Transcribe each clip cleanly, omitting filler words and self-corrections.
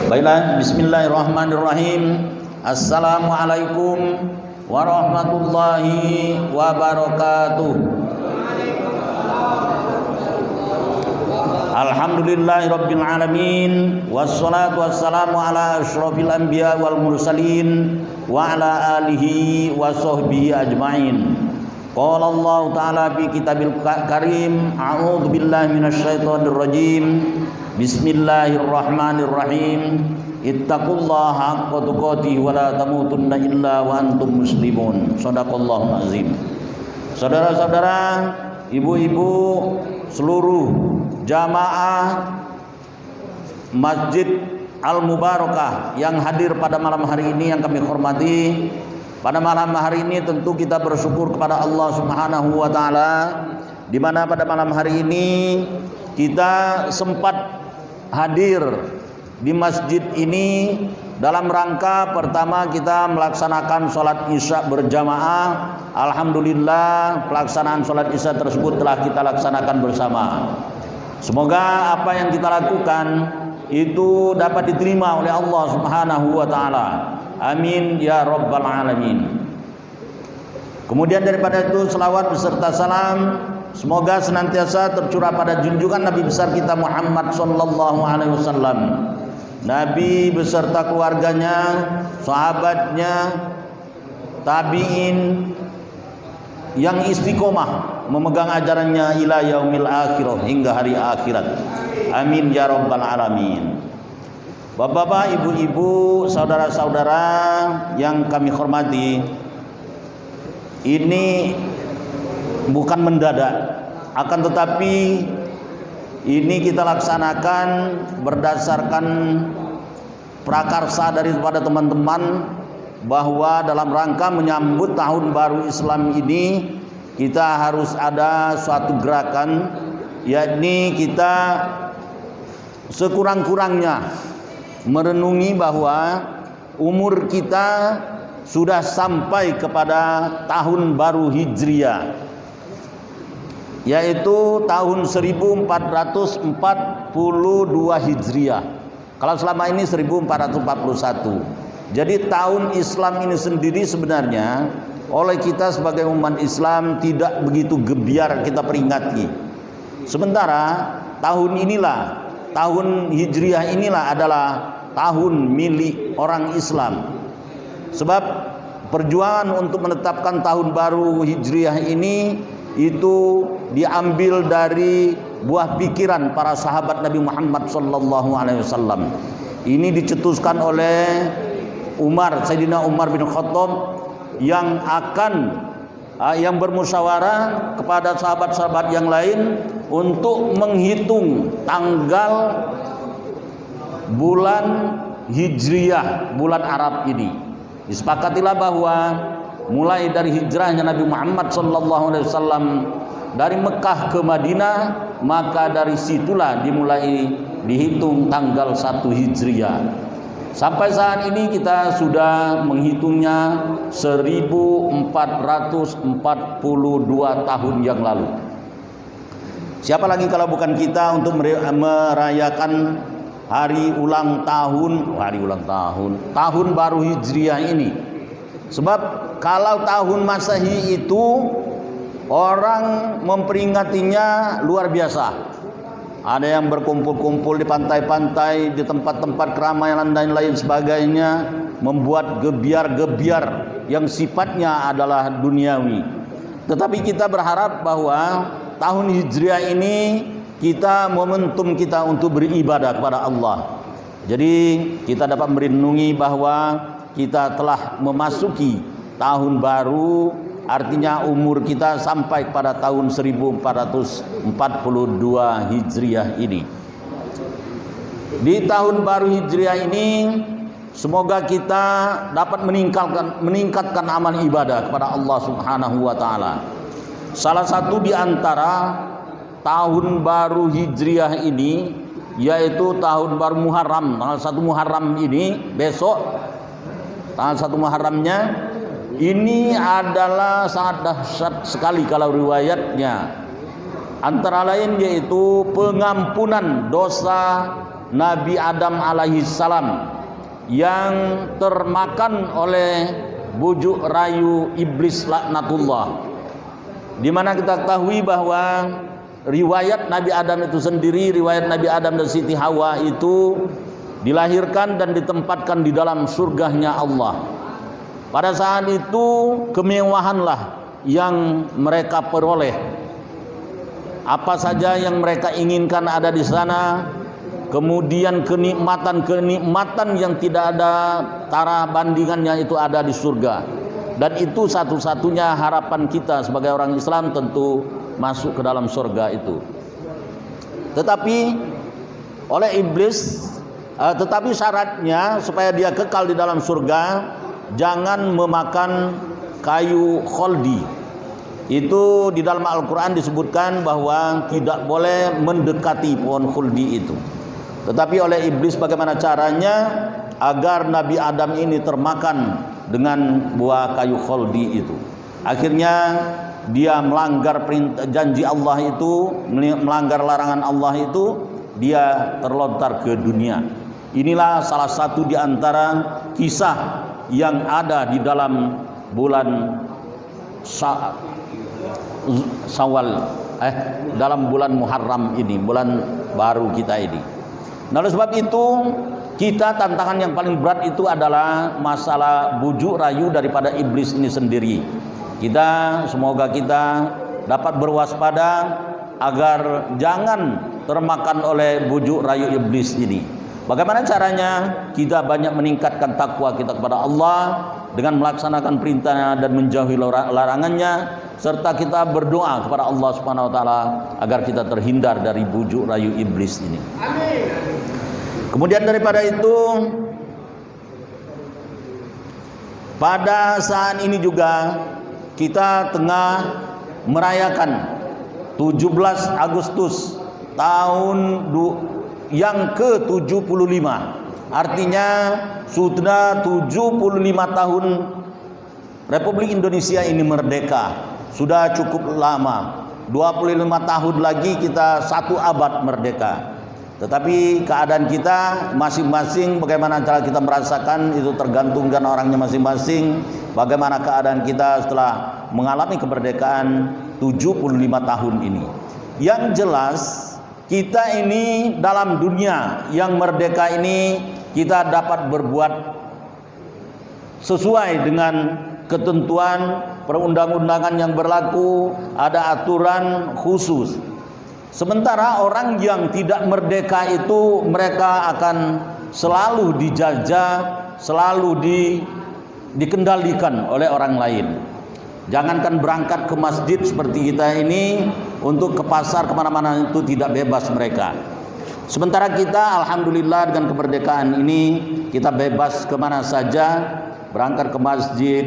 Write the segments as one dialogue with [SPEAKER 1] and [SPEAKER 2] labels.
[SPEAKER 1] Baiklah, bismillahirrahmanirrahim. Assalamualaikum warahmatullahi wabarakatuh. Alhamdulillahirabbil alamin, wassalatu wassalamu ala asyrofil anbiya wal mursalin wa ala alihi wa sahbihi ajmain. Qala Allah Ta'ala fi kitabil karim, a'udzu billahi minasyaitonir rajim. Bismillahirrahmanirrahim. Ittaqullaha haqqa tuqatih wa la tamutunna illa wa antum muslimun. Shadaqallahul azim. Saudara-saudara, ibu-ibu, seluruh jamaah Masjid Al-Mubarakah yang hadir pada malam hari ini yang kami hormati. Pada malam hari ini tentu kita bersyukur kepada Allah Subhanahu wa taala, di mana pada malam hari ini kita sempat hadir di masjid ini dalam rangka pertama kita melaksanakan sholat isya berjamaah. Alhamdulillah pelaksanaan sholat isya tersebut telah kita laksanakan bersama. Semoga apa yang kita lakukan itu dapat diterima oleh Allah Subhanahu wa taala. Amin ya rabbal alamin. Kemudian daripada itu selawat beserta salam semoga senantiasa tercurah pada junjungan Nabi besar kita Muhammad sallallahu alaihi wasallam. Nabi beserta keluarganya, sahabatnya, tabi'in yang istiqomah memegang ajarannya ila yaumil akhirah, hingga hari akhirat. Amin ya rabbal alamin. Bapak-bapak, ibu-ibu, saudara-saudara yang kami hormati, ini bukan mendadak, akan tetapi ini kita laksanakan berdasarkan prakarsa daripada teman-teman bahwa dalam rangka menyambut tahun baru Islam ini kita harus ada suatu gerakan, yakni kita sekurang-kurangnya merenungi bahwa umur kita sudah sampai kepada tahun baru Hijriah, yaitu tahun 1442 Hijriah. Kalau selama ini 1441. Jadi tahun Islam ini sendiri sebenarnya oleh kita sebagai umat Islam tidak begitu gebiar kita peringati. Sementara tahun inilah, tahun Hijriah inilah adalah tahun milik orang Islam. Sebab perjuangan untuk menetapkan tahun baru Hijriah ini itu diambil dari buah pikiran para sahabat Nabi Muhammad sallallahu alaihi wasallam. Ini dicetuskan oleh Sayyidina Umar bin Khattab yang bermusyawarah kepada sahabat-sahabat yang lain untuk menghitung tanggal bulan Hijriah, bulan Arab ini. Disepakatilah bahwa mulai dari hijrahnya Nabi Muhammad SAW dari Mekah ke Madinah, maka dari situlah dimulai dihitung tanggal 1 Hijriah. Sampai saat ini kita sudah menghitungnya 1442 tahun yang lalu. Siapa lagi kalau bukan kita untuk merayakan hari ulang tahun baru Hijriah ini. Sebab kalau tahun Masehi itu orang memperingatinya luar biasa. Ada yang berkumpul-kumpul di pantai-pantai, di tempat-tempat keramaian dan lain sebagainya, membuat gebiar-gebiar yang sifatnya adalah duniawi. Tetapi kita berharap bahwa tahun Hijriah ini kita momentum kita untuk beribadah kepada Allah. Jadi kita dapat merenungi bahwa kita telah memasuki tahun baru, artinya umur kita sampai pada tahun 1442 Hijriah ini. Di tahun baru Hijriah ini semoga kita dapat meningkatkan amal ibadah kepada Allah Subhanahu wa taala. Salah satu di antara tahun baru Hijriah ini yaitu tahun baru Muharram. Tanggal 1 Muharram ini besok, tanggal 1 Muharramnya ini adalah sangat dahsyat sekali kalau riwayatnya. Antara lain yaitu pengampunan dosa Nabi Adam alaihi salam yang termakan oleh bujuk rayu iblis laknatullah. Di mana kita ketahui bahwa riwayat Nabi Adam itu sendiri, riwayat Nabi Adam dan Siti Hawa itu dilahirkan dan ditempatkan di dalam surganya Allah. Pada saat itu kemewahanlah yang mereka peroleh. Apa saja yang mereka inginkan ada di sana. Kemudian kenikmatan yang tidak ada tara bandingannya itu ada di surga. Dan itu satu-satunya harapan kita sebagai orang Islam, tentu masuk ke dalam surga itu. Tetapi oleh iblis, tetapi syaratnya supaya dia kekal di dalam surga, jangan memakan kayu kholdi. Itu di dalam Al-Quran disebutkan bahwa tidak boleh mendekati pohon khuldi itu. Tetapi oleh iblis bagaimana caranya agar Nabi Adam ini termakan dengan buah kayu kholdi itu. Akhirnya dia melanggar janji Allah itu, melanggar larangan Allah itu, dia terlontar ke dunia. Inilah salah satu di antara kisah yang ada di dalam bulan Syawal, dalam bulan Muharram ini, bulan baru kita ini. Nah, oleh sebab itu kita tantangan yang paling berat itu adalah masalah bujuk rayu daripada iblis ini sendiri. Semoga kita dapat berwaspada agar jangan termakan oleh bujuk rayu iblis ini. Bagaimana caranya? Kita banyak meningkatkan takwa kita kepada Allah dengan melaksanakan perintahnya dan menjauhi larangannya, serta kita berdoa kepada Allah Subhanahu wa taala agar kita terhindar dari bujuk rayu iblis ini. Amin. Kemudian daripada itu, pada saat ini juga kita tengah merayakan 17 Agustus tahun yang ke-75. Artinya sudah 75 tahun Republik Indonesia ini merdeka. Sudah cukup lama. 25 tahun lagi kita 1 abad merdeka. Tetapi keadaan kita masing-masing, bagaimana cara kita merasakan itu tergantung dengan orangnya masing-masing. Bagaimana keadaan kita setelah mengalami kemerdekaan 75 tahun ini. Yang jelas kita ini dalam dunia yang merdeka ini, kita dapat berbuat sesuai dengan ketentuan perundang-undangan yang berlaku, ada aturan khusus. Sementara orang yang tidak merdeka itu mereka akan selalu dijajah, selalu dikendalikan oleh orang lain. Jangankan berangkat ke masjid seperti kita ini, untuk ke pasar kemana-mana itu tidak bebas mereka. Sementara kita alhamdulillah dengan kemerdekaan ini kita bebas kemana saja, berangkat ke masjid,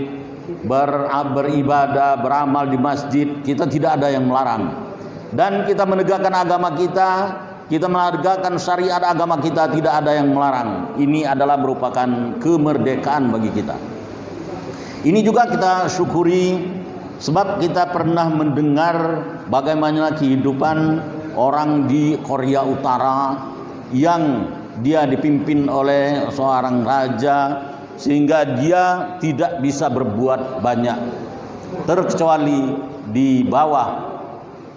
[SPEAKER 1] beribadah, beramal di masjid, kita tidak ada yang melarang. Dan kita menegakkan agama kita menegakkan syariat agama kita, tidak ada yang melarang. Ini adalah merupakan kemerdekaan bagi kita. Ini juga kita syukuri, sebab kita pernah mendengar bagaimana kehidupan orang di Korea Utara yang dia dipimpin oleh seorang raja, sehingga dia tidak bisa berbuat banyak terkecuali di bawah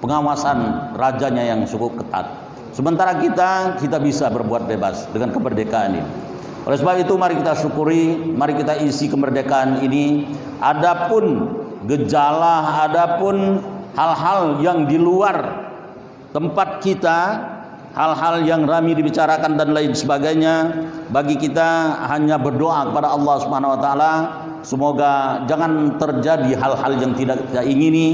[SPEAKER 1] pengawasan rajanya yang cukup ketat. Sementara kita bisa berbuat bebas dengan kemerdekaan ini. Oleh sebab itu mari kita syukuri, mari kita isi kemerdekaan ini. Adapun gejala, adapun hal-hal yang di luar tempat kita, hal-hal yang ramai dibicarakan dan lain sebagainya, bagi kita hanya berdoa kepada Allah Subhanahu wa taala, semoga jangan terjadi hal-hal yang tidak kita ingini,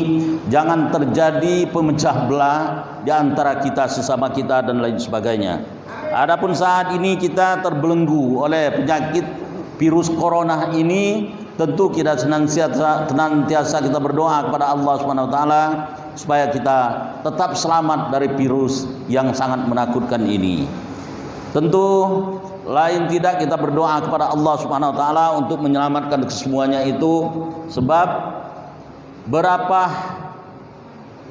[SPEAKER 1] jangan terjadi pemecah belah di antara kita sesama kita dan lain sebagainya. Adapun saat ini kita terbelenggu oleh penyakit virus corona ini, tentu kita senantiasa kita berdoa kepada Allah Subhanahu wa taala supaya kita tetap selamat dari virus yang sangat menakutkan ini. Tentu lain tidak kita berdoa kepada Allah Subhanahu wa taala untuk menyelamatkan kesemuanya itu, sebab berapa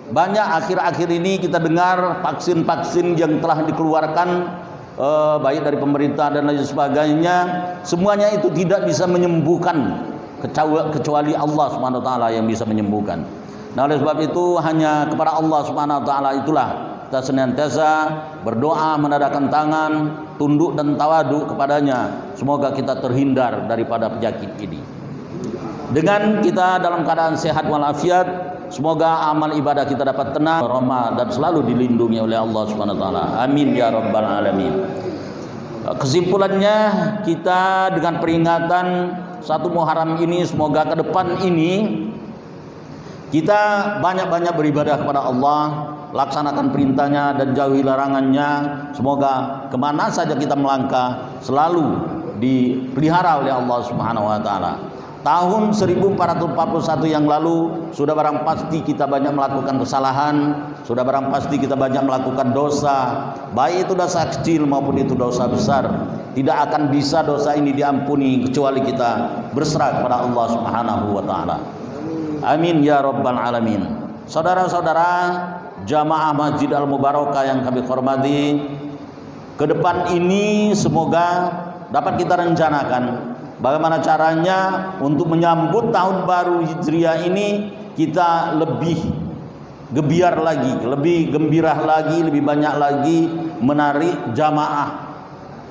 [SPEAKER 1] banyak akhir-akhir ini kita dengar vaksin-vaksin yang telah dikeluarkan baik dari pemerintah dan lain sebagainya, semuanya itu tidak bisa menyembuhkan kecuali Allah Subhanahu wa taala yang bisa menyembuhkan. Nah, oleh sebab itu hanya kepada Allah Subhanahu wa taala itulah kita senantiasa berdoa, menadahkan tangan, tunduk dan tawadu kepadanya. Semoga kita terhindar daripada penyakit ini. Dengan kita dalam keadaan sehat walafiat, semoga amal ibadah kita dapat tenang, rahmat dan selalu dilindungi oleh Allah Subhanahu wa taala. Amin ya rabbal alamin. Kesimpulannya, kita dengan peringatan 1 Muharram ini, semoga ke depan ini kita banyak-banyak beribadah kepada Allah, laksanakan perintahnya dan jauhi larangannya. Semoga kemana saja kita melangkah selalu dipelihara oleh Allah Subhanahu wa taala. Tahun 1441 yang lalu sudah barang pasti kita banyak melakukan kesalahan, sudah barang pasti kita banyak melakukan dosa, baik itu dosa kecil maupun itu dosa besar. Tidak akan bisa dosa ini diampuni kecuali kita berserah kepada Allah Subhanahu wa taala. Amin ya rabbal alamin. Saudara-saudara jamaah Masjid Al-Mubarakah yang kami hormati, ke depan ini semoga dapat kita rencanakan bagaimana caranya untuk menyambut tahun baru Hijriah ini kita lebih gebiar lagi, lebih gembira lagi, lebih banyak lagi menarik jamaah.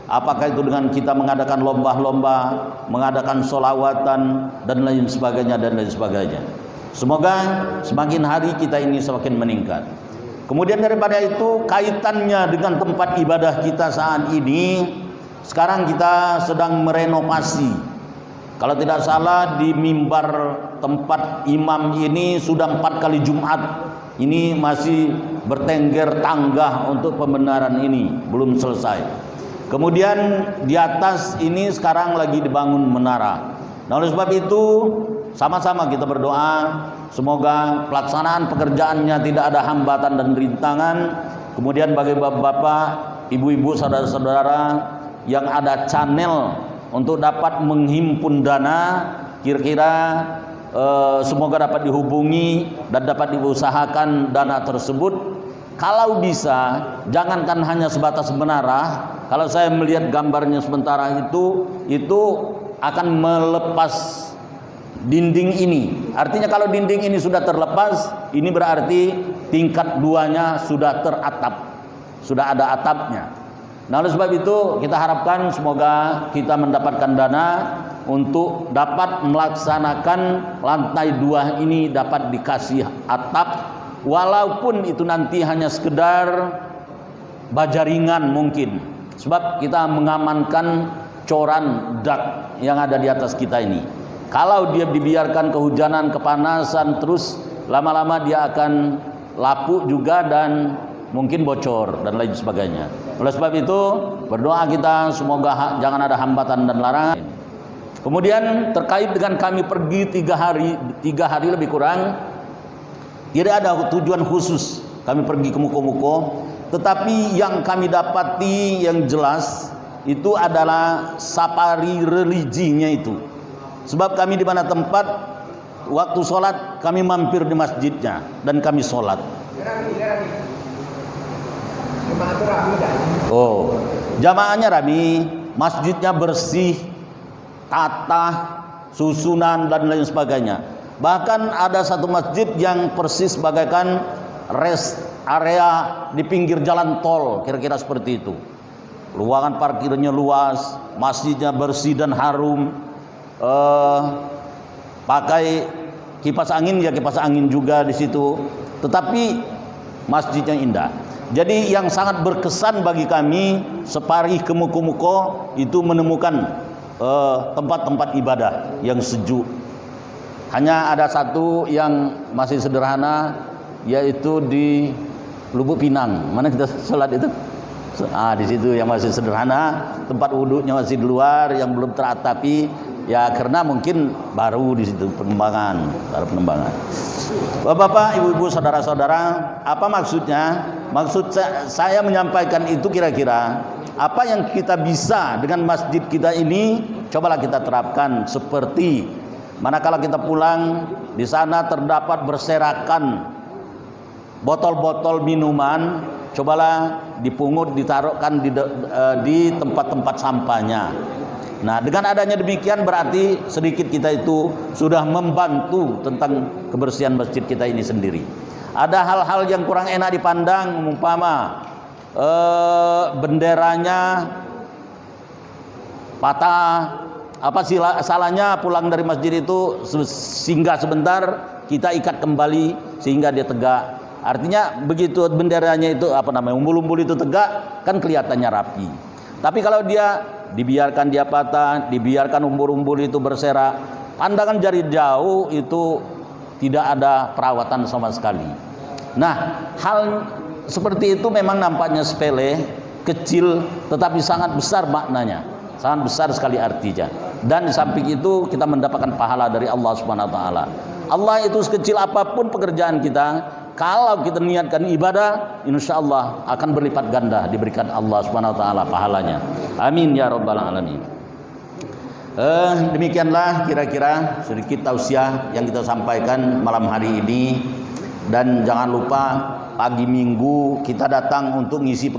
[SPEAKER 1] Apakah itu dengan kita mengadakan lomba-lomba, mengadakan sholawatan dan lain sebagainya dan lain sebagainya. Semoga semakin hari kita ini semakin meningkat. Kemudian daripada itu, kaitannya dengan tempat ibadah kita saat ini, sekarang kita sedang merenovasi. Kalau tidak salah di mimbar tempat imam ini sudah 4 kali Jumat. Ini masih bertengger tangga untuk pembenaran ini, belum selesai. Kemudian di atas ini sekarang lagi dibangun menara. Nah, oleh sebab itu sama-sama kita berdoa semoga pelaksanaan pekerjaannya tidak ada hambatan dan rintangan. Kemudian bagi bapak-bapak, ibu-ibu, saudara-saudara yang ada channel untuk dapat menghimpun dana, kira-kira semoga dapat dihubungi dan dapat diusahakan dana tersebut. Kalau bisa, jangankan hanya sebatas menara. Kalau saya melihat gambarnya sementara itu akan melepas dinding ini. Artinya kalau dinding ini sudah terlepas, ini berarti tingkat 2-nya sudah teratap, sudah ada atapnya. Nah, oleh sebab itu kita harapkan semoga kita mendapatkan dana untuk dapat melaksanakan lantai 2 ini dapat dikasih atap, walaupun itu nanti hanya sekedar baja ringan mungkin, sebab kita mengamankan coran dak yang ada di atas kita ini. Kalau dia dibiarkan kehujanan, kepanasan terus, lama-lama dia akan lapuk juga dan mungkin bocor dan lain sebagainya. Oleh sebab itu berdoa kita semoga jangan ada hambatan dan larangan. Kemudian terkait dengan kami pergi 3 hari lebih kurang, tidak ada tujuan khusus kami pergi ke Muko-Muko, tetapi yang kami dapati yang jelas itu adalah safari religinya itu. Sebab kami di mana tempat waktu sholat kami mampir di masjidnya dan kami sholat. Oh, jamaahnya rami, masjidnya bersih, tata, susunan dan lain sebagainya. Bahkan ada satu masjid yang persis bagaikan rest area di pinggir jalan tol, kira-kira seperti itu. Ruangan parkirnya luas, masjidnya bersih dan harum. Pakai kipas angin, ya kipas angin juga di situ. Tetapi masjidnya indah. Jadi yang sangat berkesan bagi kami separi ke Muko-Muko itu menemukan tempat-tempat ibadah yang sejuk. Hanya ada satu yang masih sederhana, yaitu di Lubuk Pinang. Mana kita sholat itu? Di situ yang masih sederhana, tempat wudhunya masih di luar, yang belum teratapi. Ya karena mungkin baru di situ pengembangan, baru pengembangan. Bapak-bapak, ibu-ibu, saudara-saudara, apa maksudnya? Maksud saya menyampaikan itu kira-kira apa yang kita bisa dengan masjid kita ini, cobalah kita terapkan seperti manakala kita pulang di sana terdapat berserakan botol-botol minuman cobalah dipungut, ditaruhkan di tempat-tempat sampahnya. Nah, dengan adanya demikian berarti sedikit kita itu sudah membantu tentang kebersihan masjid kita ini sendiri. Ada hal-hal yang kurang enak dipandang, umpama benderanya patah, apa salahnya pulang dari masjid itu singgah sebentar, kita ikat kembali sehingga dia tegak. Artinya begitu benderanya itu umbul-umbul itu tegak, kan kelihatannya rapi. Tapi kalau dia dibiarkan dia patah, dibiarkan umbul-umbul itu berserak, pandangan jari jauh itu tidak ada perawatan sama sekali. Nah, hal seperti itu memang nampaknya sepele, kecil, tetapi sangat besar maknanya, sangat besar sekali artinya. Dan di samping itu kita mendapatkan pahala dari Allah Subhanahu wa taala. Allah itu sekecil apapun pekerjaan kita, kalau kita niatkan ibadah, insya Allah akan berlipat ganda diberikan Allah Subhanahu wa taala pahalanya. Amin ya rabbal alamin. Demikianlah kira-kira sedikit tausiah yang kita sampaikan malam hari ini. Dan jangan lupa pagi Minggu kita datang untuk ngisi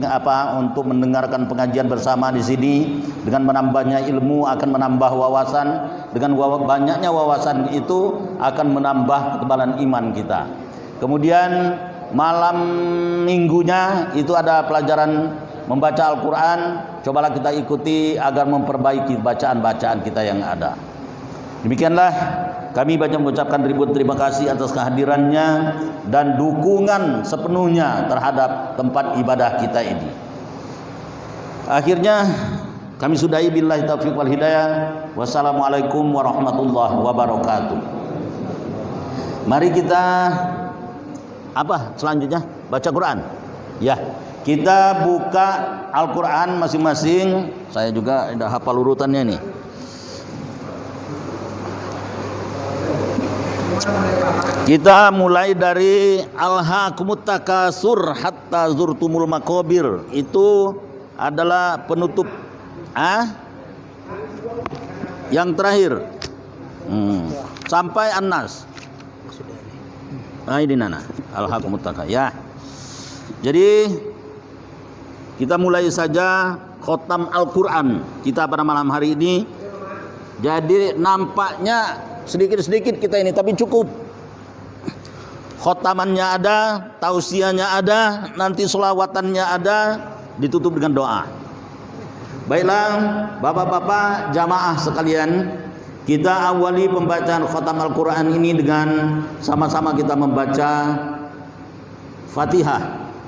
[SPEAKER 1] untuk mendengarkan pengajian bersama di sini. Dengan menambahnya ilmu akan menambah wawasan, dengan banyaknya wawasan itu akan menambah ketebalan iman kita. Kemudian malam Minggunya itu ada pelajaran membaca Al-Quran. Cobalah kita ikuti agar memperbaiki bacaan-bacaan kita yang ada. Demikianlah kami banyak mengucapkan ribuan terima kasih atas kehadirannya dan dukungan sepenuhnya terhadap tempat ibadah kita ini. Akhirnya kami sudahi billahi taufiq wal hidayah. Wassalamualaikum warahmatullahi wabarakatuh. Mari kita selanjutnya baca Quran. Ya, kita buka Al-Quran masing-masing. Saya juga sudah hafal urutannya nih. Kita mulai dari Alhaakumut Takasur hatta zurtumul maqabir. Itu adalah penutup yang terakhir sampai An-Nas. Ini nana Alhaakumut Takasur ya. Jadi kita mulai saja khotam Al-Quran kita pada malam hari ini. Jadi nampaknya sedikit-sedikit kita ini, tapi cukup. Khotamannya ada, tausiahnya ada, nanti selawatannya ada, ditutup dengan doa. Baiklah, bapak-bapak jamaah sekalian, kita awali pembacaan khotam Al-Quran ini dengan sama-sama kita membaca Fatihah.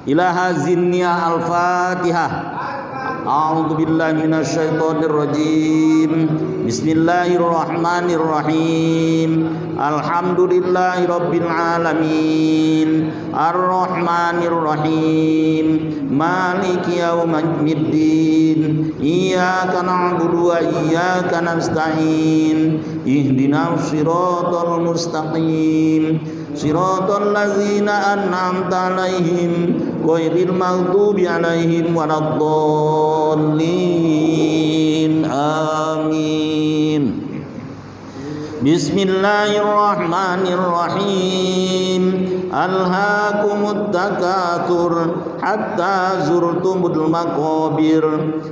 [SPEAKER 1] Ilaha zinniya Al-Fatihah. A'udzu billahi minasyaitonir rajim. Bismillahirrahmanirrahim. Alhamdulillahi rabbil alamin. Arrahmanir rahim. Maliki yaumiddin. Iyyaka na'budu wa iyyaka nasta'in. Ihdinas siratal mustaqim. Siratal ladzina an'amta 'alaihim ghairil maghdubi 'alaihim waladdallin. Amin. Bismillahirrahmanirrahim. Alhaakumut takatsur hatta zurtumul maqabir.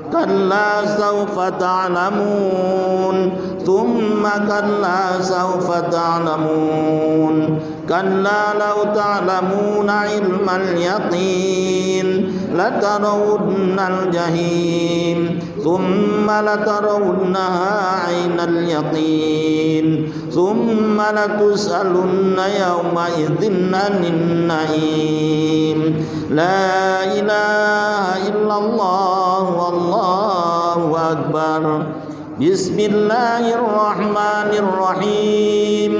[SPEAKER 1] Kalla sawfa ta'lamun. Thumma kalla sawfa ta'lamun. Kalla law ta'lamuna ilmal yaqin latarawunnal jahim. Thumma latarawunnaha 'ainal yaqin. Thumma latus'alunna yawma idzin 'anin na'im. La ilaha illallah wallahu akbar. Bismillahirrahmanirrahim.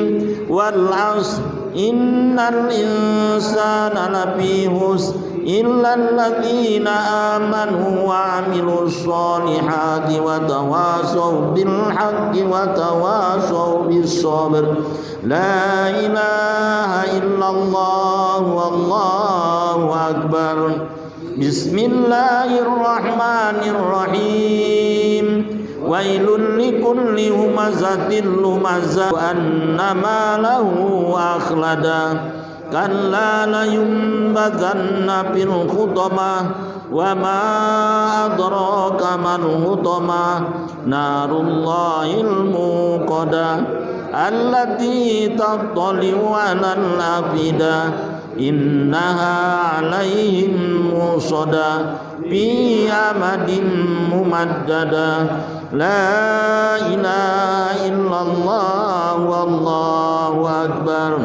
[SPEAKER 1] Wal 'asr innal insana lafi khusr illa alladziina aamanu wa 'amilus shalihati wa tawashaw bil haqqi wa tawashaw bis sabr. La ilaha illallah wallahu akbar. Bismillahirrahmanirrahim. Wailul likulli humazatin lumazah annama lahu akhlada كلا لينبذن في الحطمة وما أدراك ما الحطمة نار الله الموقدة التي تطلع على الأفئدة إنها عليهم موصدة في أمد ممددة لا إله إلا الله والله أكبر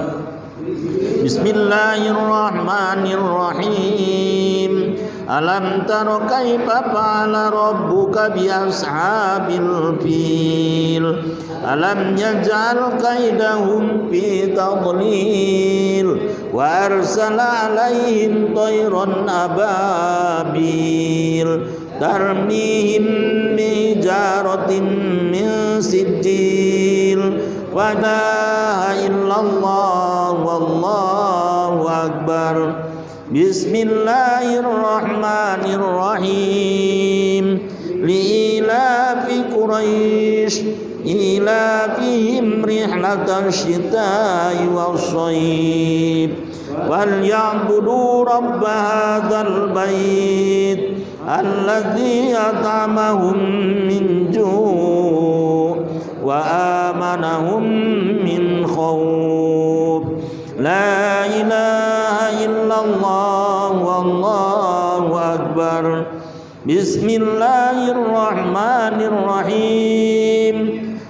[SPEAKER 1] بسم الله الرحمن الرحيم ألم تر كيف فعل ربك بأصحاب الفيل ألم يجعل كيدهم في تضليل وأرسل عليهم طيرا أبابيل ترميهم بحجارة من سجيل ولا إلا الله والله أكبر بسم الله الرحمن الرحيم لإيلاف قريش إيلافهم رحلة الشتاء والصيف فليعبدوا رب هذا البيت الذي أطعمهم من جوع وآمنهم من خوف لا إله إلا الله والله أكبر بسم الله الرحمن الرحيم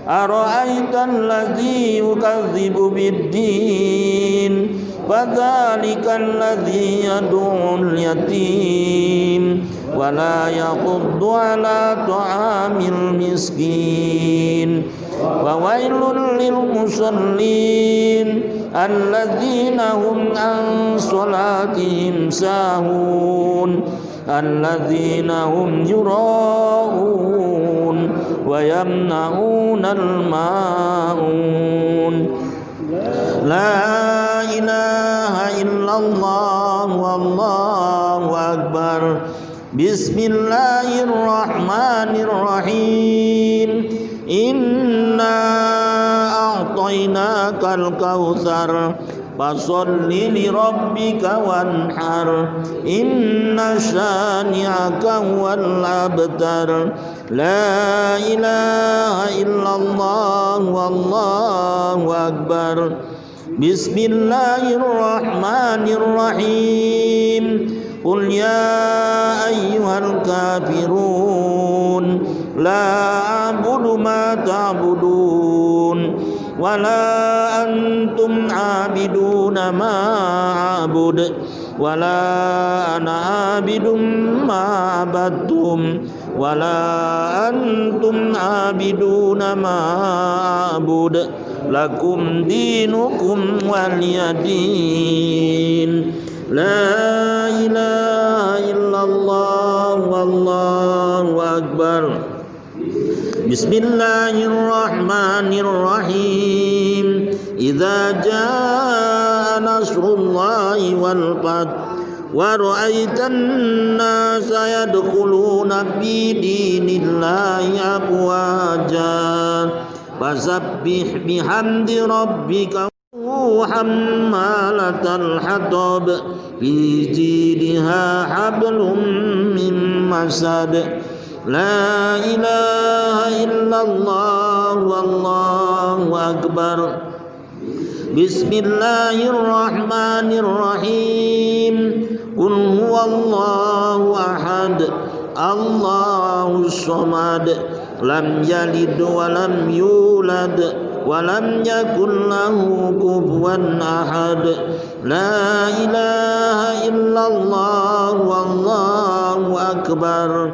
[SPEAKER 1] أرأيت الذي يكذب بالدين فذلك الذي يدعو اليتيم ولا يحض على طعام المسكين وويل للمصلين الذين هم عن صلاتهم ساهون الذين هم يراءون ويمنعون الماعون لا إله إلا الله والله أكبر بسم الله الرحمن الرحيم إنا أعطيناك الكوثر فصل لربك وانحر إن شانئك هو الأبتر لا إله إلا الله والله أكبر بسم الله الرحمن الرحيم قل يا أيها الكافرون لا أعبد ما تعبدون ولا أنتم عابدون ما أعبد ولا أنا عابد ما عبدتم ولا أنتم عابدون ما أعبد لكم دينكم ولي دين لا إله إلا الله والله أكبر بسم الله الرحمن الرحيم إذا جاء نصر الله والفتح ورأيت الناس يدخلون في دين الله أفواجا فسبح بحمد ربك حمالة الحطب في جيدها حبل من مسد لا إله إلا الله والله أكبر بسم الله الرحمن الرحيم قل هو الله أحد الله الصمد لم يلد ولم يولد ولم يكن له كفوا أحد لا إله إلا الله والله أكبر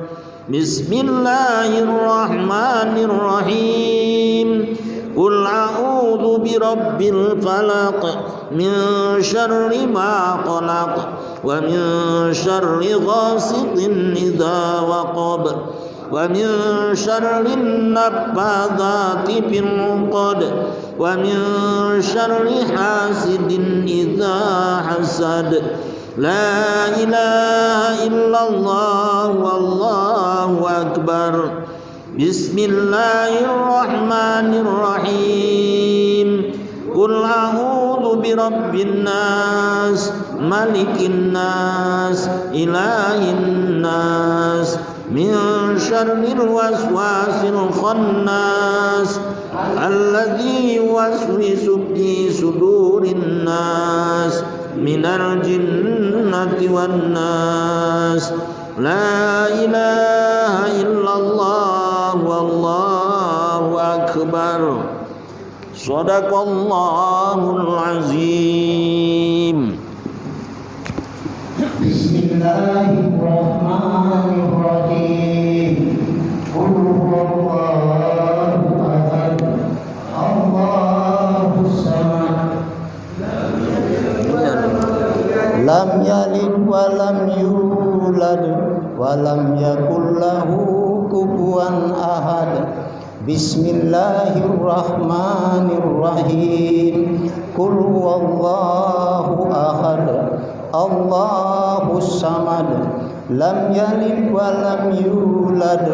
[SPEAKER 1] بسم الله الرحمن الرحيم قل أعوذ برب الفلق من شر ما خلق ومن شر غاسق إذا وقب ومن شر النفاثات في العقد ومن شر حاسد إذا حسد لا إله إلا الله والله أكبر بسم الله الرحمن الرحيم قل أعوذ birabbin nas, malikin nas, ilahin nas, min syarril waswasil khannas, alladzi yuwaswisu fi sudurin nas, minal jinnati wan nas. La ilaha illallah wallahu akbar. Shadaqallahul azim.
[SPEAKER 2] Bismillahirrahmanirrahim. Qul huwallahu ahad, Allahus samad, lam yalid wa lam yulad wa lam yakul lahu kufuwan ahad. Bismillahirrahmanirrahim. Qul huwallahu ahad, Allahus samad, lam yalid wa lam yulad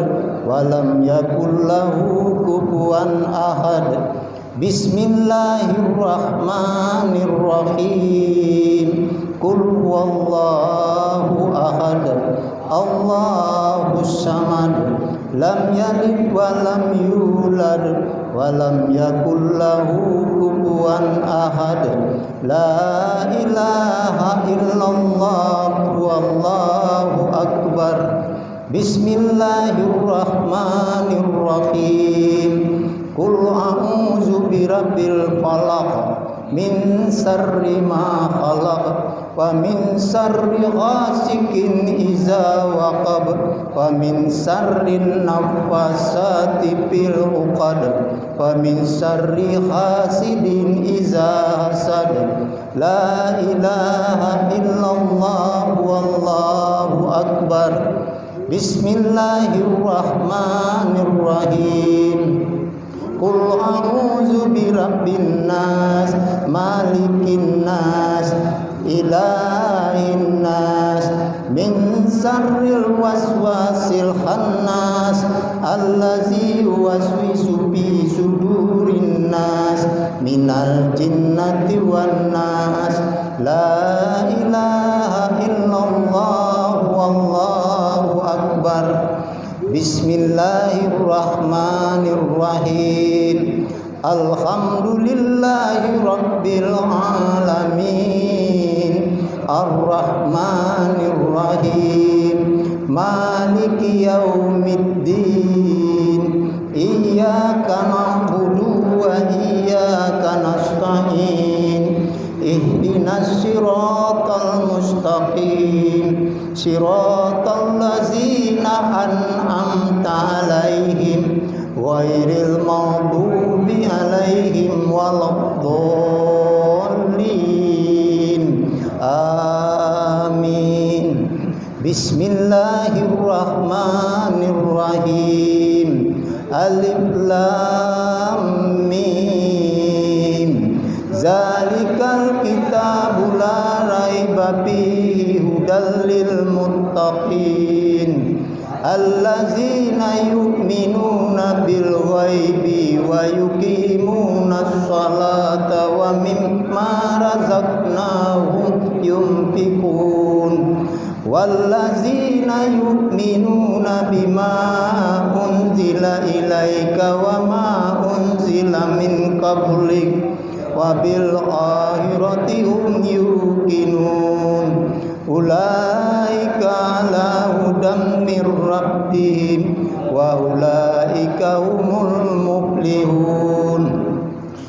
[SPEAKER 2] wa lam yakul lahu kufuwan ahad. Bismillahirrahmanirrahim. Qul huwallahu ahad, Allahus samad, lam yalid wa lam yulad wa lam yakul lahu kufuwan ahad. La ilaha illallah wallahu akbar. Bismillahirrahmanirrahim. Qul a'udzu birabbil falaq, min syarri ma khalaq, wa min syarri ghasikin iza waqab, wa min syarri naffasati fil 'uqad, wa min syarri hasidin iza hasad. La ilaha illallah wallahu akbar. Bismillahirrahmanirrahim. Qul a'udzu birabbin nas, malikin nas, ilahin nas, min syarril waswasil khannas, allazi yuwaswisu fi sudurin nas, minal jinnati wan nas. La ilaha illallah wallahu akbar. Bismillahirrahmanirrahim. Alhamdulillahi rabbil alamin, arrahmanirrahim, maliki yaumiddin, iyyaka na'budu wa iyyaka nasta'in, ihdinas siratal mustaqim, siratal ladzina an'amta 'alaihim ghairil maghdubi 'alaihim waladdallin. Amin. Bismillahirrahmanirrahim. Alif lam mim. Zalikal kitabu la raiba fihi hudal lil muttaqin, allazina yu'minuna bil ghaibi wa yuqimunas salata wa mimma razaqnahum yunfiqun, wallazina yu'minuna bima unzila ilaika wa ma unzila min qablik wa bil akhirati hum yuqinun. Ulaika ala hudam mir rabbihim wa ulaika humul muflihun.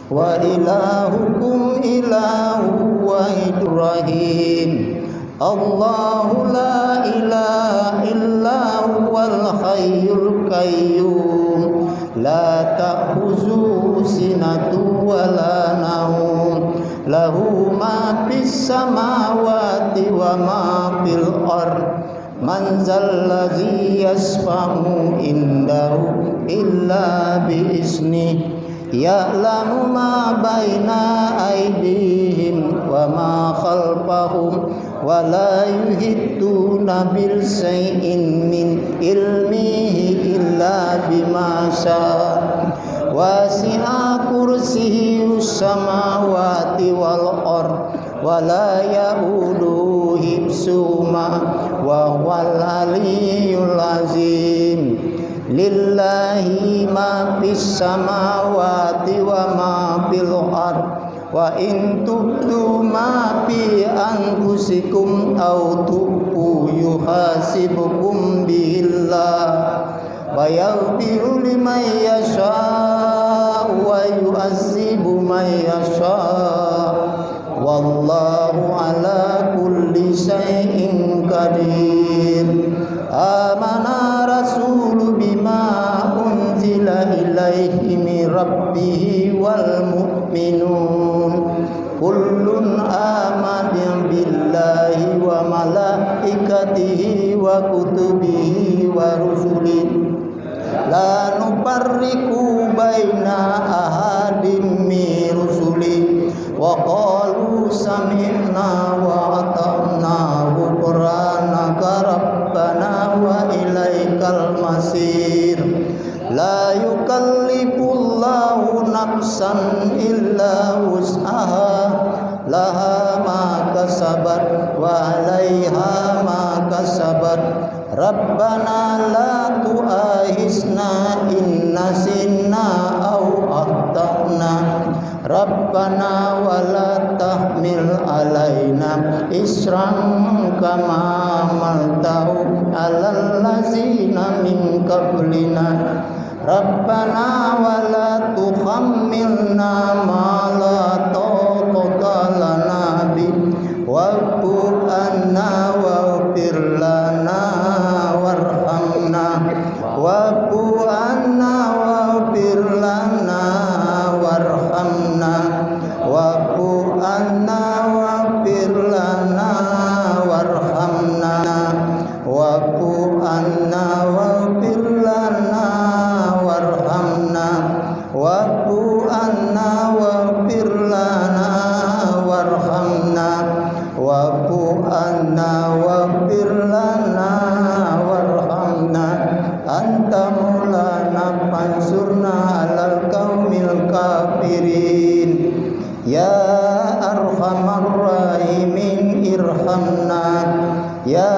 [SPEAKER 2] Wa ilahukum ilahu wahidur rahim. Allahu la ilaha illa huwal hayyul qayyum, la ta'khuzuhu sinatun wa la nawm, lahu ma fis samawati wa ma fil ard. Man zalladzi yasfa'u indahu illa bi izni, ya'lamu ma baina aydihim wa ma khalfahum wa la yuhittuna bil shay'in min ilmihi illa bima syaa wasi'a kursiyyus samawati wal ard wa la ya'uduhu hifzuhuma wa huwal aliyyul azim. Lillahi ma fis samawati wa ma fil ard wa in tubdu ma fi anfusikum aw tukhfu yuhasibukum billah wa yaghfiru liman yasha wa yu'azzibu man yasha wallahu ala kulli syai'in qadir. Amana rasulu bima unzila ilaihi min rabbih wal mu'minun kullun amana billahi wa malaikatihi wa kutubihi wa rusulihi la nufarriqu baina ahadin min rusuli wa qalu sami'na wa ata'na ghufranaka rabbana wa ilaikal masir. La yukallifullahu nafsan illa wus'aha laha ma kasabat wa 'alaiha ma kasabat. Rabbana la tu'akhizna in nasina aw akhtana. Rabbana wa la tahmil alaina isran kama hamaltahu 'alal ladzina min qablina. Rabbana wa la tuhammilna ma la taqata lana bi wa'fu anna waghfir lana warhamna wa'fu anna waghfir lana warhamna wa'fu anna waghfir lana warhamna wa'fu anna waghfir lana warhamna wa'fu anna waghfir lana warhamna wa'fu anna waghfir lana warhamna anta maulana fansurna 'alal qaumil kafirin. Ya arhamar rahimin irhamna ya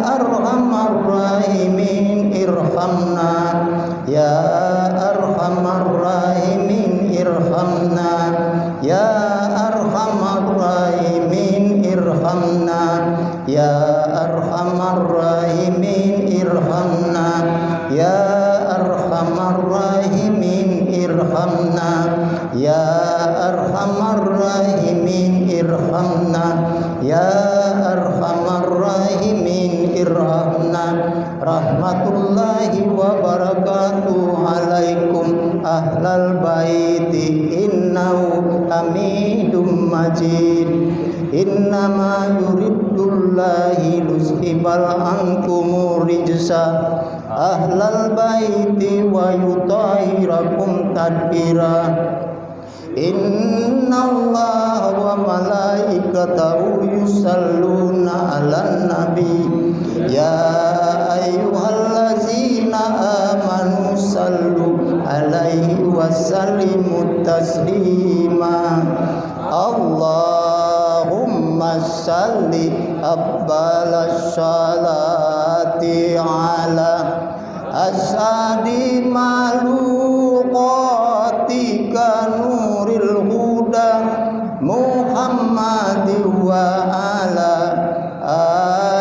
[SPEAKER 2] arhamar rahimin irhamna ya arhamar rahimin irhamna ya arhamar rahimin irhamna ya arhamar rahimin irhamna ya arhamar rahimin irhamna ya arhamar rahimin irhamna ya arhamar rahimin irhamna. Rahmatullahi wa barakatuh alaikum ahlal baiti innahu hamidum majid. Innama yuriddullahi luzhibal ankumur rijsa ahlal baiti wa yutahhirakum tadbira. Inna Allah wa malaikatahu yusalluna 'alan nabi ya ayyuhallazina amanu sallu 'alaihi wa sallimu taslima. Allahumma salli afdalas salati 'ala asadi maluqatika nuril huda Muhammadi wa ala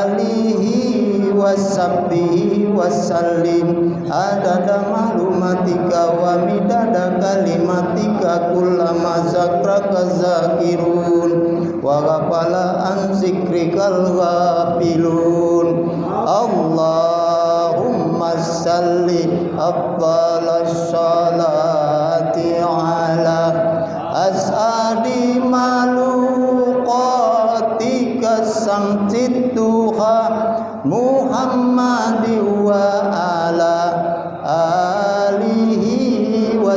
[SPEAKER 2] alihi wa sahbihi wa sallim adada malumatika wa midada kalimatika kullama zakraka zakirun wa ghafala an zikrikal ghafilun. Allahumma salli afdalas salati ala as'adi maluqatika samsid duha Muhammadi wa ala alihi wa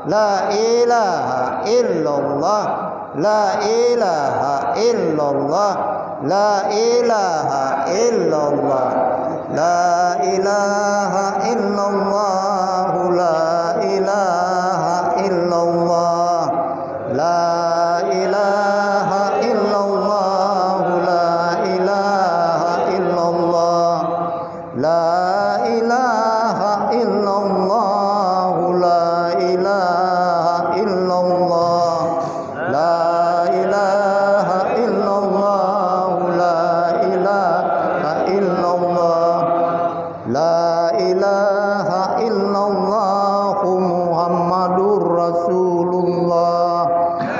[SPEAKER 2] La ilaha illallah. La ilaha illallah. La ilaha illallah. La ilaha illallah. La ilaha illallah. La ilaha illallah. La ilaha illallah. La ilaha illallah. La ilaha illallah. La ilaha illallah. La ilaha illallah. La ilaha illallah Muhammadur Rasulullah.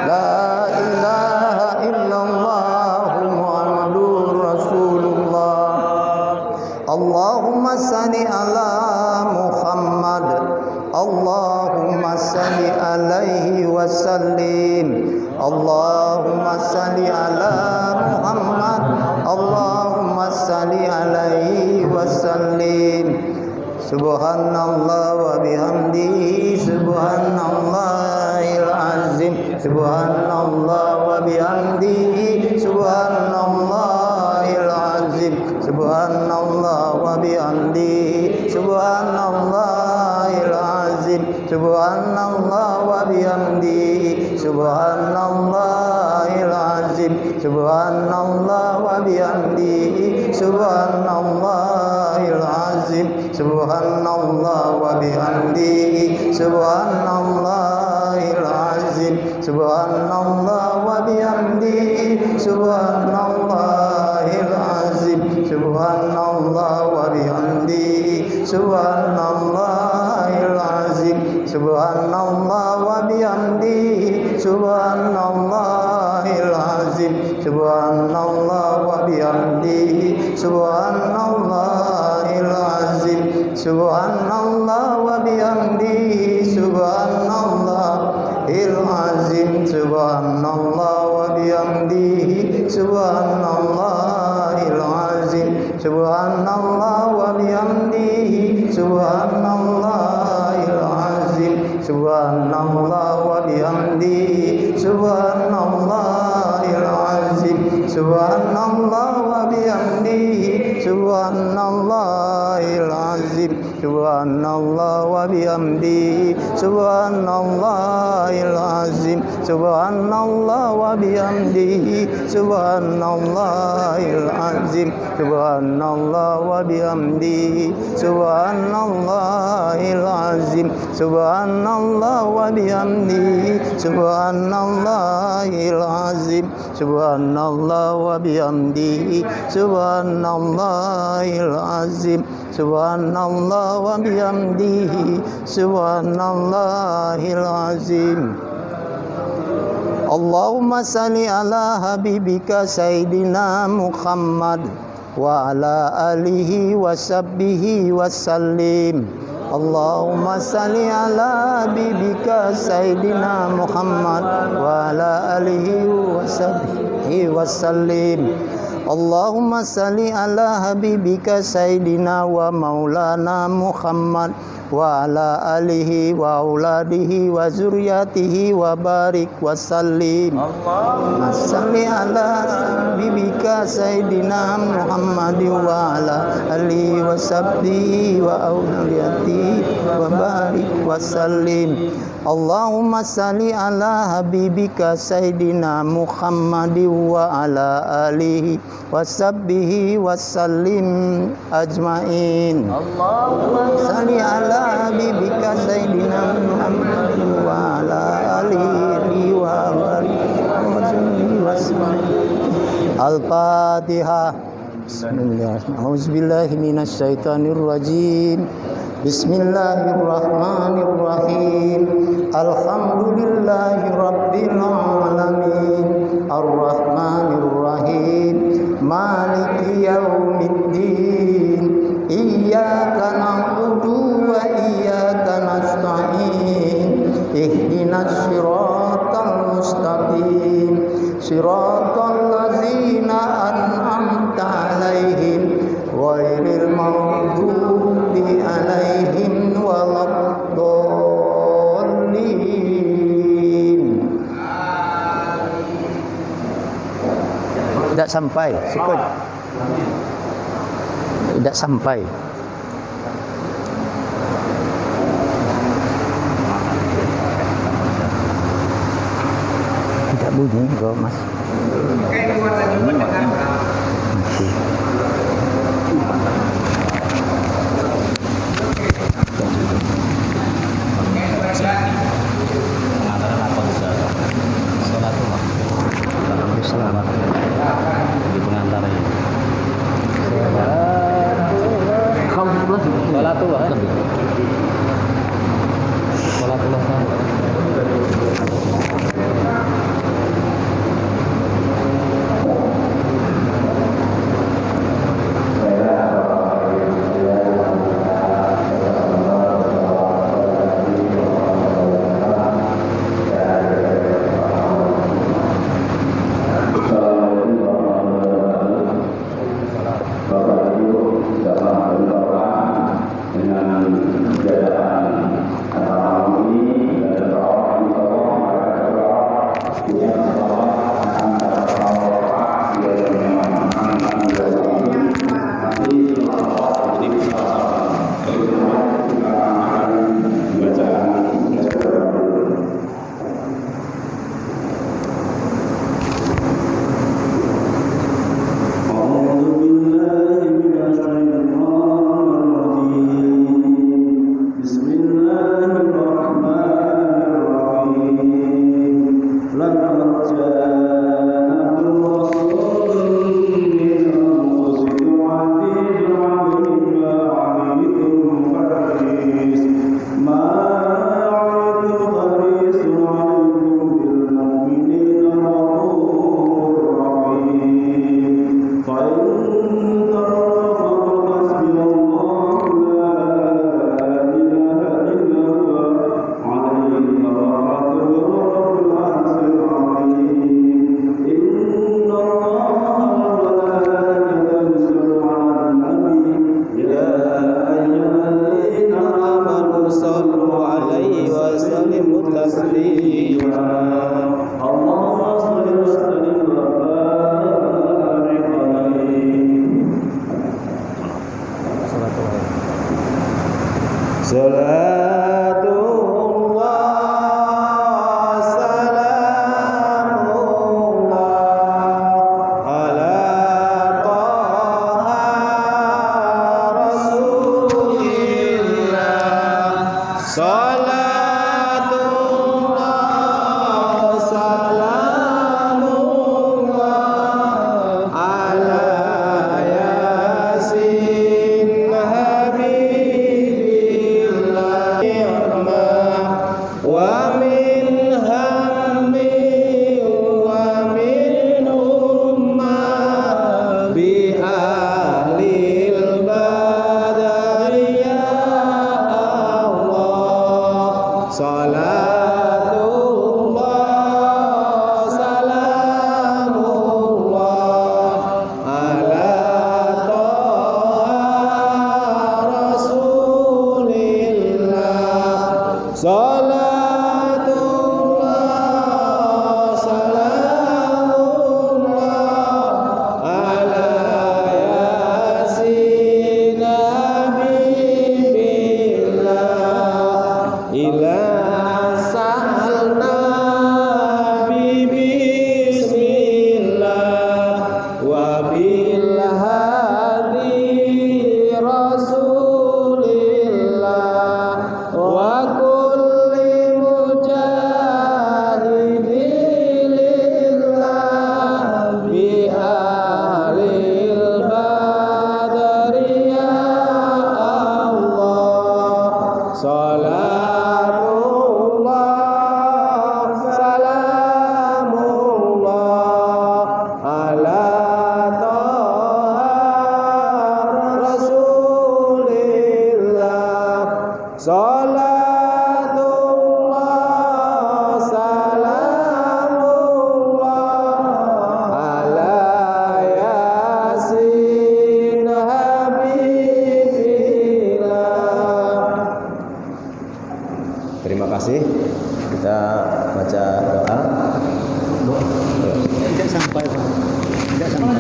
[SPEAKER 2] La ilaha illallah Muhammadur Rasulullah. Allahumma salli ala Muhammad. Allahumma salli alaihi wa sallim. Allahumma salli ala Muhammad. Allahumma salli alaihi wa sallim. Subhanallah wa bihamdihi. Subhanallahil azim. Subhanallah wa bihamdihi. Subhanallahil azim. Subhanallah wa bihamdihi. Subhanallahil azim. Subhanallah wa bihamdihi. Subhanallahil azim. Subhanallah wa bihamdihi. Subhanallahil azim. Subhanallah wa bihamdihi. Subhanallahil azim. Subhanallah wa bihamdihi. Subhanallahil azim. Subhanallah wa bihamdihi. Subhanallahil azim. Subhanallah wa bihamdihi. Subhanallahil azim. Subhanallah wa bihamdihi. Subhanallahil azim. Subhanallah wa bihamdihi. Subhanallahil azim. Subhanallah wa bihamdihi. Subhanallahil azim. Subhanallah wa bihamdihi. Subhanallahil azim. Subhanallah wa bihamdihi. Subhanallahil azim. Subhanallah wa bihamdihi. Subhanallahil azim. Subhanallah wa bihamdihi. Subhanallahil azim. Subhanallah wa bihamdihi. Subhanallahil azim. Subhanallah wa bihamdihi. Subhanallahil azim. Subhanallah wa bihamdihi. Subhanallahil azim. Subhanallah wa bihamdihi. Subhanallahil azim. Subhanallah wa bihamdihi. Subhanallahil azim. Allahumma salli ala habibika Sayyidina Muhammad wa ala alihi wa sahbihi wa sallim. Allahumma salli ala habibika Sayyidina Muhammad wa ala alihi wa sahbihi wa sallim. Allahumma salli ala habibika Sayyidina wa maulana Muhammad wa ala alihi wa auladihi wa zuriyatihi wa barik wa sallim. Allahumma salli ala habibika Sayyidina Muhammad wa ala alihi wa sahbihi wa auladihi wa barik wa sallim. Allahumma salli ala habibika Sayyidina Muhammad wa ala alihi wa sahbihi wa sallim ajmain. Allahumma salli ala habibika Sayyidina Muhammad wa ala alihi wa sahbihi wa sallim. Al-Fatihah. Bismillahirrahmanirrahim. Auzubillahi minasyaitonirrajim. Bismillahirrahmanirrahim. Alhamdulillahi rabbil alamin. Ar-Rahmanirrahim. Maliki yaumiddin. Iyyaka na'budu wa iyyaka nasta'in. Ihdinas siratal mustaqim. Siratal ladzina an'amta 'alaihim ghairil maghdubi 'alaihim waladdallin. sampai. Sikut. Tidak sampai. Tidak bunyi kok, Mas. Mati. Selamat di pengantar ini. Salatullah. Tidak sampai. Tidak sampai.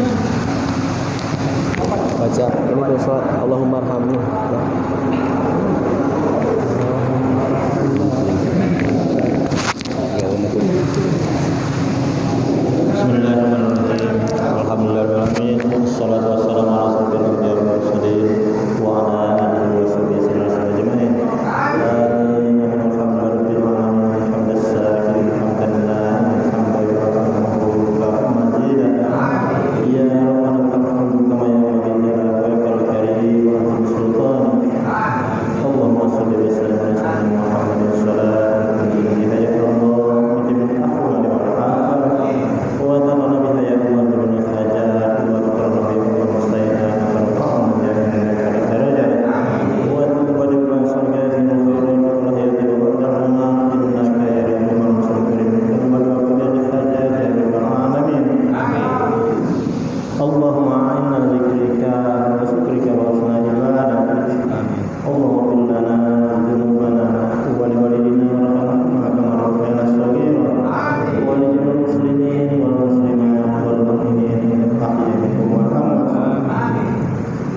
[SPEAKER 2] Baca ini dosa Allahumma arhamni.
[SPEAKER 1] Bismillahirrahmanirrahim. Alhamdulillahirabbil alamin. Wassalatu wassalamu ala asyrofil mursalin wa ala alihi wa sahbihi ajma'in.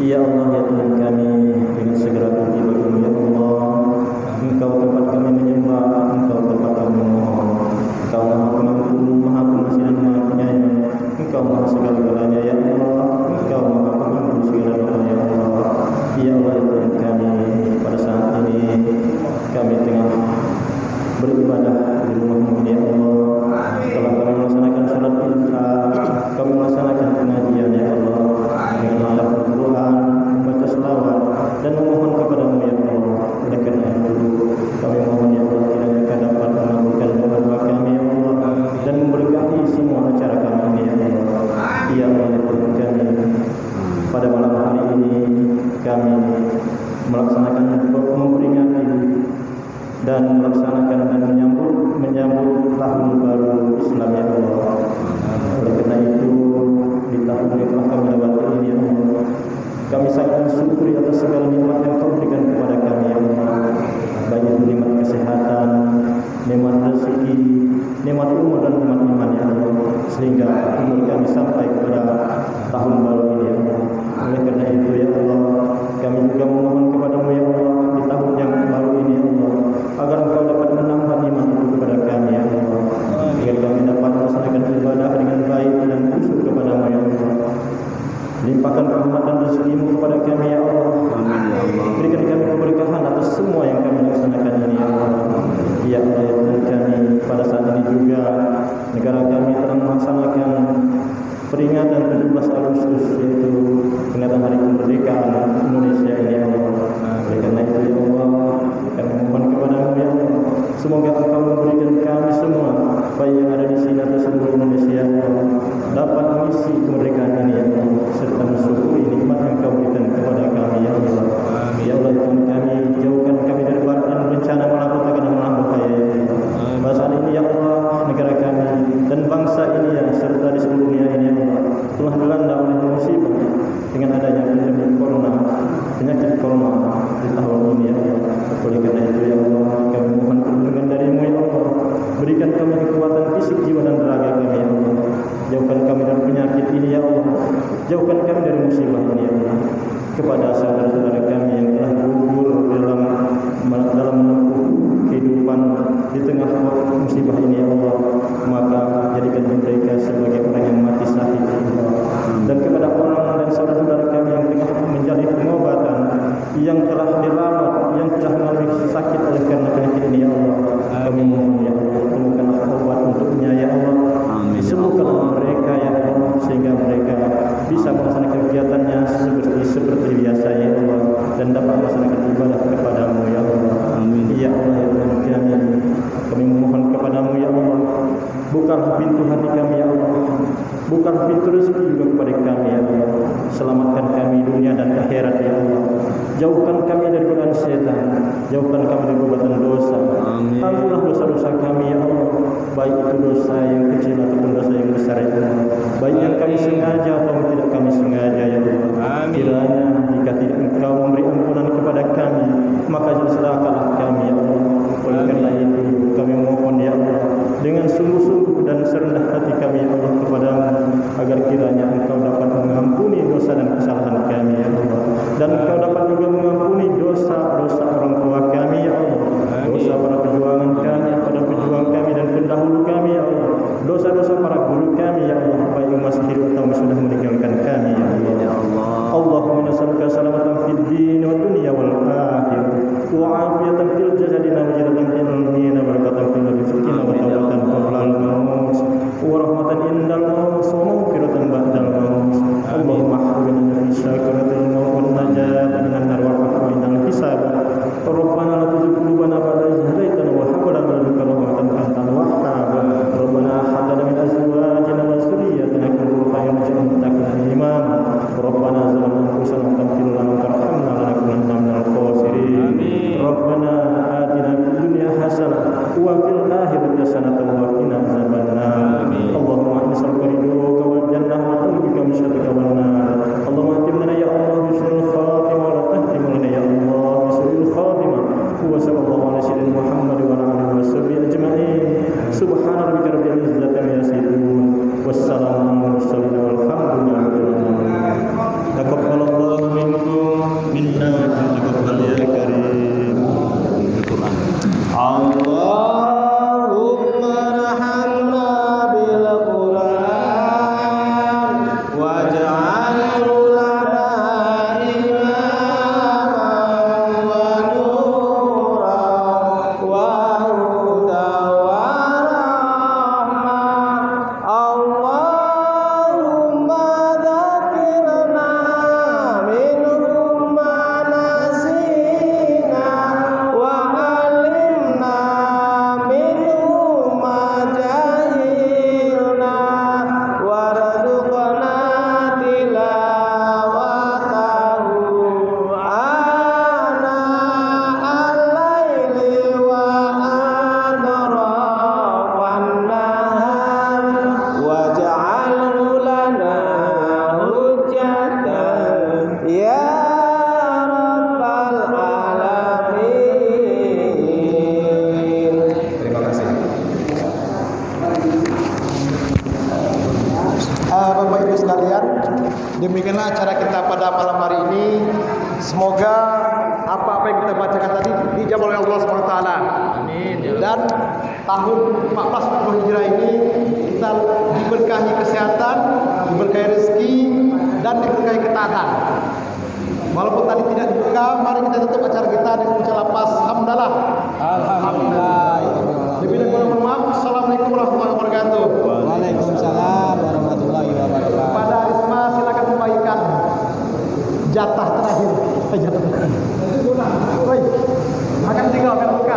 [SPEAKER 1] Ya Allah, ya Tuhan kami, dengan segera puji bagimu ya Allah. Engkau tempat kami menyembah, Engkau tempat kami memohon. Engkau maha pengampun, maha pengasih dan maha penyayang. Engkau maha segala-galanya ya Allah. Engkau maha pengampun segala dosa ya Allah. Ya Allah, ya Tuhan kami, pada saat ini kami tengah beribadah di rumah-Mu ya Allah. Setelah kami melaksanakan salat Isya, kami melaksanakan pengajian ya Allah dengan malam Al-Quran, membaca selawat dan memohon kepada-Mu ya Allah. Oleh karena itu kami mohon ya Allah kiranya Kau dapat mengabulkan doa-doa kami ya Allah dan memberkahi semua acara kami ini ya Allah. Ya Allah, ya Tuhan kami, pada malam hari ini kami melaksanakan memperingati dan melaksanakan dan menyambut tahun baru Islam ya Allah. Oleh karena itu di tahun yang telah kami lewati ini ya Allah, kami sangat bersyukur atas segala nikmat yang Kau berikan kepada kami ya Allah. Baik itu nikmat kesehatan, nikmat rezeki, nikmat umur dan nikmat iman ya Allah, sehingga umur kami sampai kepada tahun baru ini ya Allah. Oleh karena itu ya Allah, kami juga memohon kepada-Mu ya Allah di tahun yang baru ini ya Allah, agar Engkau dapat menambah iman itu kepada kami ya Allah, agar kami dapat melaksanakan ibadah dengan baik dan khusyuk kepada-Mu ya Allah. Limpahkan rahmat dan rezeki-Mu kepada kami ya Allah. Amin ya Allah. Berikan kami keberkahan atas semua yang kami laksanakan ini ya Allah. Ya Allah, ya Tuhan kami, pada saat ini juga negara kami telah melaksanakan peringatan 17 Agustus, yaitu peringatan Hari Kemerdekaan Indonesia ini ya Allah. Oleh karena itu ya Allah, kami mohon kepada-Mu ya Allah, semoga Engkau memberikan kami semua, baik yang ada di sini atau seluruh Indonesia ya Allah, dapat mengisi kemerdekaan ini ya Allah, serta mensyukuri nikmat yang Kau berikan kepada kami ya Allah. Ya Allah, ya Tuhan kami, jauhkan kami dari barat dan bencana malapetaka dan malapetaka ya Allah. Pada saat ini ya Allah, negara kami dan bangsa ini ya, serta di seluruh dunia ini ya Allah, telah dilanda oleh musibah dengan adanya penyakit corona di tahun ini ya Allah. Oleh karena itu ya Allah, kami mohon perlindungan dari-Mu ya Allah. Berikan kami kekuatan fisik, jiwa dan raga kami ya Allah. Jauhkan kami dari penyakit ini ya Allah. Jauhkan kami dari musibah ini ya Allah. Kepada saudara-saudara kami yang telah gugur dalam menempuh kehidupan di tengah musibah ini ya Allah, maka jadikan mereka sebagai orang yang mati syahid ya Allah. Dan kepada orang dan saudara-saudara kami yang tengah menjalani pengobatan, yang telah dirawat, yang telah mengalami sakit oleh karena penyakit ini ya Allah, kami mohon ya Allah, temukanlah obat untuknya ya Allah. Sembuhkanlah mereka ya Allah, sehingga mereka bisa melaksanakan kegiatannya seperti biasa ya Allah, dan dapat melaksanakan ibadah kepada-Mu ya Allah. Amin. Ya Allah, ya Tuhan kami memohon kepada-Mu ya Allah, bukalah pintu hati kami ya Allah, bukalah pintu rezeki juga kepada kami ya Allah. Selamatkan kami dunia dan akhirat ya Allah. Jauhkan kami dari godaan setan, jauhkan kami dari perbuatan dosa. Ampunilah dosa-dosa kami ya Allah, baik itu dosa yang kecil ataupun dosa yang besar ya Allah, baik yang kami sengaja atau tidak kami sengaja ya Allah. Kiranya jika tidak Engkau memberi ampunan kepada kami, maka celakalah kami ya Allah. Oleh karena itu kami mohon ya Allah, dengan sungguh
[SPEAKER 3] sungguh-sungguh dan serendah hati kami ya Allah kepadamu, agar kiranya Engkau dapat mengampuni dosa dan kesalahan kami ya Allah, dan Engkau dapat juga mengampuni dosa-dosa orang tua kami ya Allah, dosa para perjuangan kami, pada perjuangan kami dan pendahulu kami ya Allah, dosa-dosa para guru kami ya Allah, baik yang masih hidup atau sudah meninggalkan kami ya Allah. Allahumma nas'aluka salamatan fid din wa dunya wal akhirah wa afiyatan fil jasadina wa jadatan fil dunya wa barakatan fil rizqina wa tawbatan qabla al-maut wa rahmatan indal maut wa maghfiratan ba'dal maut. Allahumma ahrimna fi sakaratil maut wan najata minan nar wa afwa indal hisab. Rabbana la tuzigh qulubana ba'da idh hadaytana wa hab lana min ladunka rahmatan antal wahhab. Rabbana hab lana min azwajina wa dhurriyyatina qurrata a'yun waj'alna lil muttaqina imama. Rabbana zalamna anfusana wa taghfir lana wa tarhamna lanakunanna minal khasirin. Rabbana atina fid dunya hasanah wa fil akhirati hasanah wa qina adzabannar. Allahumma nas'aluka ridhoka wal jannah wa a'udzubika min syarrika wan nar. Allahumma atimna ya Allah bi husnil khatimah wa la tahtimna ya Allah bi su'il khatimah. Wa sallallahu ala sayyidina Muhammad wa ala alihi washabbihi ajma'in. Subhana rabbika rabbil izzati amma yasifun. Wassalamu ala mursalin walhamdulillahi rabbil alamin. Taqabbalallahu minkum minna wa taqabbal ya karim.
[SPEAKER 2] Allahumma rahamna bil Qur'an waj'alhu lana imaman wa nuran wa hudan wa rahmah. Allahumma dzakirna minhu ma nasina wa alimna minhu ma jahilna warzuqna tilawatahu ana al-laili wa adrafan nahar waj'alhu lana hujjatan ya rabbal alamin. Terima kasih. Bapak Ibu sekalian, demikianlah acara kita pada malam hari ini. Semoga apa-apa yang kita bacakan tadi dijawab oleh Allah SWT. Amin. Dan tahun 1440 Hijrah ini kita diberkahi kesehatan, diberkahi rezeki, dan diberkahi ketaatan. Walaupun tadi tidak dibuka, mari kita tutup acara kita dengan ucapan lafaz hamdalah. Alhamdulillah. Lebih dan kurang mohon maaf. Assalamualaikum warahmatullahi wabarakatuh.
[SPEAKER 4] Waalaikumsalam warahmatullahi wabarakatuh.
[SPEAKER 2] Pada Risma silakan membagikan jatah terakhir. Jatah terakhir. Baik. Akan tinggal akan buka.